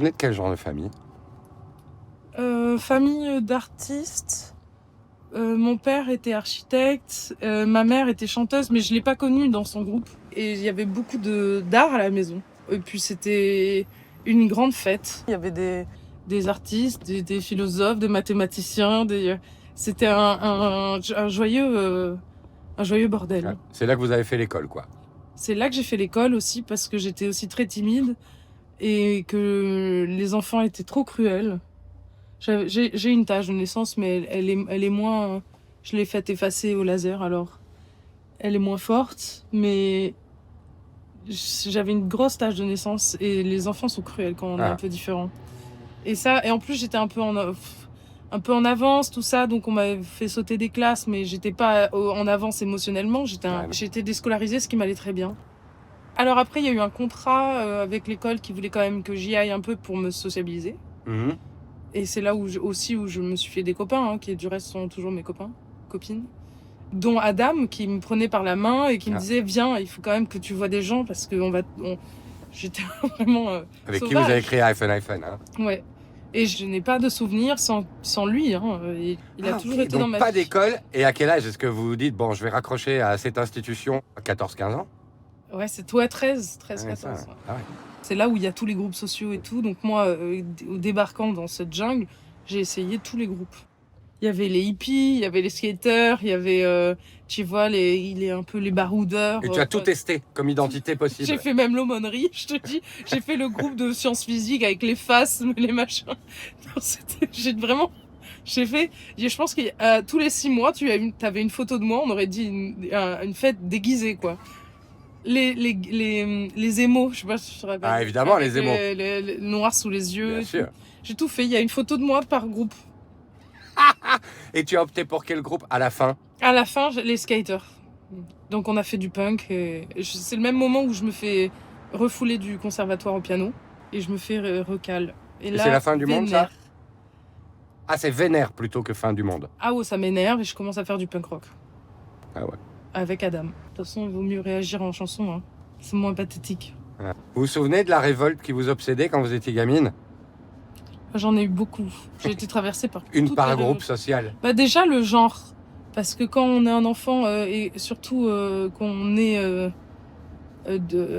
venez de quel genre de famille? Famille d'artistes. Mon père était architecte, ma mère était chanteuse, mais je l'ai pas connue dans son groupe. Et il y avait beaucoup d'art à la maison. Et puis c'était une grande fête. Il y avait des artistes, des philosophes, des mathématiciens. C'était un joyeux bordel. Ouais. C'est là que vous avez fait l'école, quoi. C'est là que j'ai fait l'école aussi, parce que j'étais aussi très timide et que les enfants étaient trop cruels. J'ai une tache de naissance, mais elle est moins... Je l'ai faite effacer au laser, alors elle est moins forte, mais j'avais une grosse tache de naissance et les enfants sont cruels quand on est un peu différent. Et en plus j'étais un peu en avance, tout ça, donc on m'avait fait sauter des classes, mais j'étais pas en avance émotionnellement, j'étais déscolarisée, ce qui m'allait très bien. Alors après, il y a eu un contrat avec l'école qui voulait quand même que j'y aille un peu pour me sociabiliser. Mmh. Et c'est là où je me suis fait des copains, qui du reste sont toujours mes copines. Dont Adam, qui me prenait par la main et qui me disait « Viens, il faut quand même que tu vois des gens parce que j'étais vraiment avec sauvage. qui vous avez créé iPhone, hein? Ouais. Et je n'ai pas de souvenirs sans lui. Hein. Il a toujours été dans ma vie. Donc pas d'école. Et à quel âge est-ce que vous vous dites « Bon, je vais raccrocher à cette institution » à 14-15 ans? Ouais, c'est toi 13, 14. Ça, ah ouais. C'est là où il y a tous les groupes sociaux et tout. Donc moi, débarquant dans cette jungle, j'ai essayé tous les groupes. Il y avait les hippies, il y avait les skaters, il y avait, tu vois, il est un peu les baroudeurs. Et tu as tout testé comme identité possible. J'ai fait même l'aumônerie, je te dis. J'ai fait le groupe de sciences physiques avec les phasmes, les machins. Non, je pense que tous les 6 mois, tu avais une photo de moi, on aurait dit une fête déguisée, quoi. Les émos, je sais pas si je te rappelle. Ah, évidemment, les émos. Les noirs sous les yeux. Bien sûr. J'ai tout fait. Il y a une photo de moi par groupe. Et tu as opté pour quel groupe à la fin? À la fin, les skaters. Donc on a fait du punk. C'est le même moment où je me fais refouler du conservatoire au piano. Et je me fais recal. Et là, c'est la fin du monde, ça? Ah, c'est vénère plutôt que fin du monde. Ah ouais, ça m'énerve et je commence à faire du punk rock. Ah ouais. Avec Adam. De toute façon, il vaut mieux réagir en chanson. Hein. C'est moins pathétique. Ah. Vous vous souvenez de la révolte qui vous obsédait quand vous étiez gamine? J'en ai eu beaucoup. J'ai été traversée par une par groupe social. Bah déjà le genre, parce que quand on est un enfant et surtout qu'on est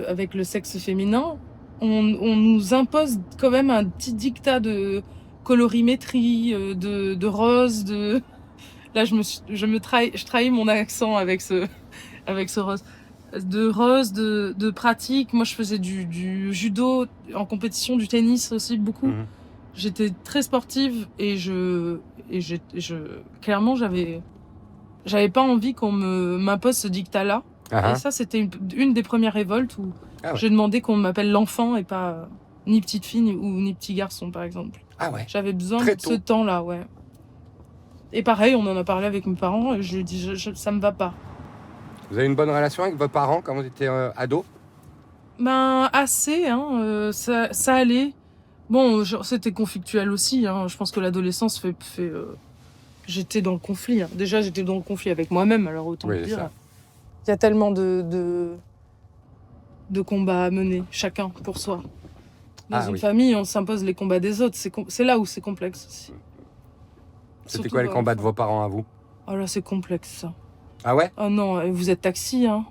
avec le sexe féminin, on nous impose quand même un petit dictat de colorimétrie, de rose, de. Là je trahis mon accent avec ce rose. De rose, de pratique. Moi je faisais du judo en compétition, du tennis aussi beaucoup. Mmh. J'étais très sportive et clairement j'avais pas envie qu'on m'impose ce dictat-là. Et ça c'était une des premières révoltes où j'ai demandé qu'on m'appelle l'enfant et pas ni petite fille ni petit garçon par exemple. Ah ouais. J'avais besoin de ce temps-là, ouais. Et pareil, on en a parlé avec mes parents et je lui ai dit ça me va pas. Vous avez une bonne relation avec vos parents quand vous étiez ado? Ben assez, hein. Ça allait. Bon, c'était conflictuel aussi. Hein. Je pense que l'adolescence fait j'étais dans le conflit. Hein. Déjà, j'étais dans le conflit avec moi-même, alors autant le dire. Il y a tellement de combats à mener, chacun pour soi. Dans une famille, on s'impose les combats des autres. C'est là où c'est complexe aussi. C'était quoi les combats de vos parents à vous? Oh là, c'est complexe, ça. Ah ouais? Oh non, vous êtes taxi, hein.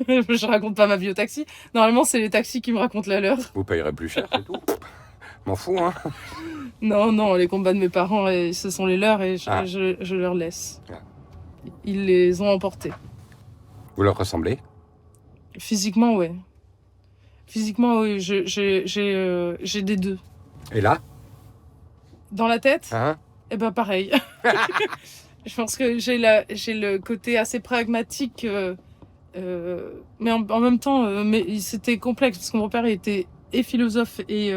Je raconte pas ma vie au taxi. Normalement, c'est les taxis qui me racontent la leur. Vous payerez plus cher, c'est tout. M'en fous, hein. Non, les combats de mes parents, ce sont les leurs et je leur laisse. Ah. Ils les ont emportés. Vous leur ressemblez? Physiquement, ouais. Physiquement, oui. J'ai des deux. Et là? Dans la tête? Eh ben, pareil. Je pense que j'ai le côté assez pragmatique... mais en même temps, c'était complexe parce que mon père était et philosophe et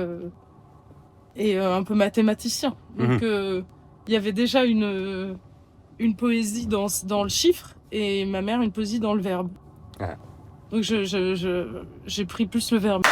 un peu mathématicien. Donc il y avait déjà une poésie dans le chiffre et ma mère une poésie dans le verbe. Donc j'ai pris plus le verbe.